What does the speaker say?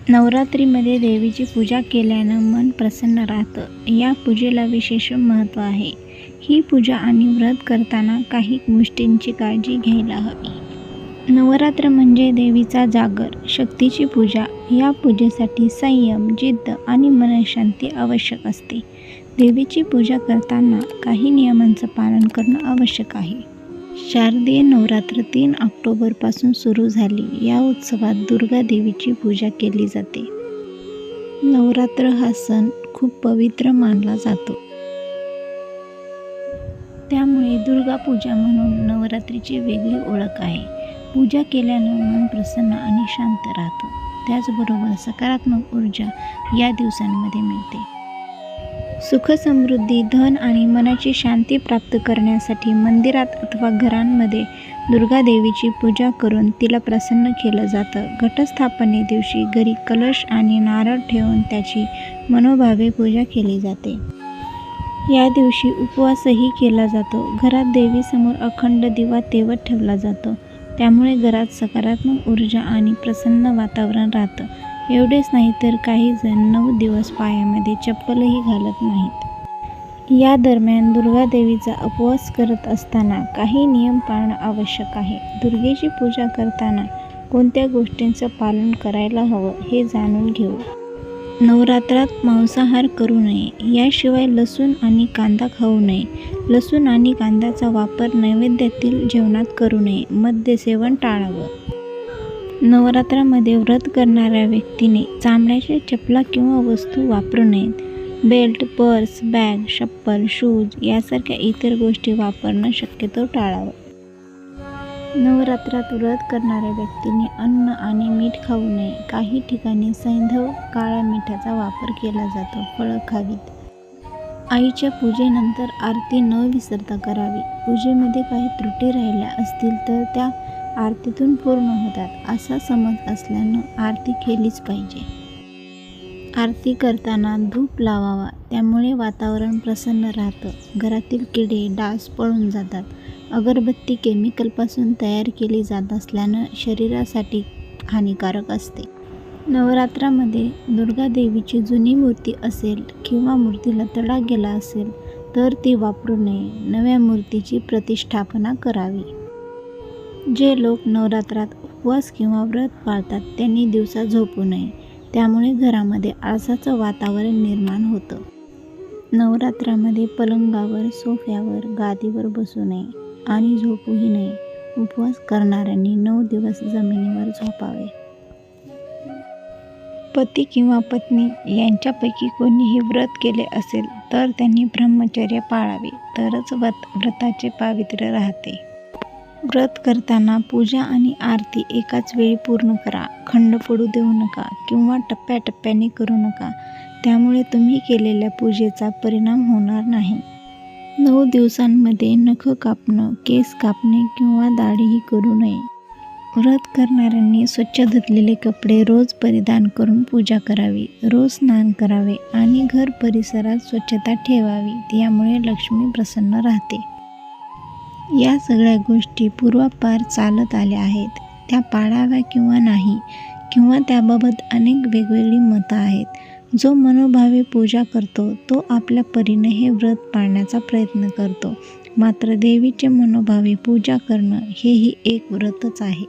नवरात्रीमध्ये देवीची पूजा केल्यानं मन प्रसन्न राहतं. या पूजेला विशेष महत्त्व आहे. ही पूजा आणि व्रत करताना काही गोष्टींची काळजी घ्यायला हवी. नवरात्र म्हणजे देवीचा जागर, शक्तीची पूजा. या पूजेसाठी संयम, जिद्द आणि मनःशांती आवश्यक असते. देवीची पूजा करताना काही नियमांचं पालन करणं आवश्यक आहे. शारदीय नवरात्र 3 ऑक्टोबरपासून सुरू झाली. या उत्सवात दुर्गा देवीची पूजा केली जाते. नवरात्र हा सण खूप पवित्र मानला जातो. त्यामुळे दुर्गा पूजा म्हणून नवरात्रीची वेगळी ओळख आहे. पूजा केल्यानं मन प्रसन्न आणि शांत राहतं. त्याचबरोबर सकारात्मक ऊर्जा या दिवसांमध्ये मिळते. सुख, समृद्धी, धन आणि मनाची शांती प्राप्त करण्यासाठी मंदिरात अथवा घरांमध्ये दुर्गा देवीची पूजा करून तिला प्रसन्न केलं जातं. घटस्थापने दिवशी घरी कलश आणि नारळ ठेवून त्याची मनोभावे पूजा केली जाते. या दिवशी उपवासही केला जातो. घरात देवीसमोर अखंड दिवा तेवत ठेवला जातो. त्यामुळे घरात सकारात्मक ऊर्जा आणि प्रसन्न वातावरण राहतं. एवढेच नाही तर काही जण 9 दिवस पायामध्ये चप्पलही घालत नाहीत. या दरम्यान दुर्गा देवीचा उपवास करत असताना काही नियम पाळणं आवश्यक आहे. दुर्गेची पूजा करताना कोणत्या गोष्टींचं पालन करायला हवं हे जाणून घेऊ. नवरात्रात मांसाहार करू नये. याशिवाय लसूण आणि कांदा खाऊ नये. लसूण आणि कांद्याचा वापर नैवेद्यातील जेवणात करू नये. मद्यसेवन टाळावं. नवरात्रामध्ये व्रत करणाऱ्या व्यक्तीने चामड्याच्या चपला किंवा वस्तू वापरू नयेत. बेल्ट, पर्स, बॅग, चप्पल, शूज यासारख्या इतर गोष्टी वापरणं शक्यतो टाळावं. नवरात्रात व्रत करणाऱ्या व्यक्तीने अन्न आणि मीठ खाऊ नये. काही ठिकाणी सैंधव काळ्या मिठाचा वापर केला जातो. फळं खावीत. आईच्या पूजेनंतर आरती न विसरता करावी. पूजेमध्ये काही त्रुटी राहिल्या असतील तर त्या आरतीतून पूर्ण होतात असा समज असल्यानं आरती केलीच पाहिजे. आरती करताना धूप लावावा. त्यामुळे वातावरण प्रसन्न राहतं. घरातील किडे, डास पळून जातात. अगरबत्ती केमिकलपासून तयार केली जात असल्यानं शरीरासाठी हानिकारक असते. नवरात्रामध्ये दुर्गा देवीची जुनी मूर्ती असेल किंवा मूर्तीला तडा गेला असेल तर ती वापरू नये. नव्या मूर्तीची प्रतिष्ठापना करावी. जे लोक नवरात्रात उपवास किंवा व्रत पाळतात त्यांनी दिवसा झोपू नये. त्यामुळे घरामध्ये आळसाचं वातावरण निर्माण होतं. नवरात्रामध्ये पलंगावर, सोफ्यावर, गादीवर बसू नये आणि झोपूही नये. उपवास करणाऱ्यांनी 9 दिवस जमिनीवर झोपावे. पती किंवा पत्नी यांच्यापैकी कोणीही व्रत केले असेल तर त्यांनी ब्रह्मचर्य पाळावे. तरच व्रताचे पावित्र्य राहते. व्रत करताना पूजा आणि आरती एकाच वेळी पूर्ण करा. खंड पडू देऊ नका किंवा टप्प्याटप्प्याने करू नका. त्यामुळे तुम्ही केलेल्या पूजेचा परिणाम होणार नाही. 9 दिवसांमध्ये नखं कापणं, केस कापणे किंवा दाढीही करू नये. व्रत करणाऱ्यांनी स्वच्छ धुतलेले कपडे रोज परिधान करून पूजा करावी. रोज स्नान करावे आणि घर परिसरात स्वच्छता ठेवावी. यामुळे लक्ष्मी प्रसन्न राहते. या सगळ्या गोष्टी पूर्वापार चालत आल्या आहेत. त्या पाळाव्या किंवा नाही किंवा त्याबाबत अनेक वेगवेगळी मतं आहेत. जो मनोभावे पूजा करतो तो आपल्या परीने हे व्रत पाळण्याचा प्रयत्न करतो. मात्र देवीचे मनोभावे पूजा करणं हेही एक व्रतच आहे.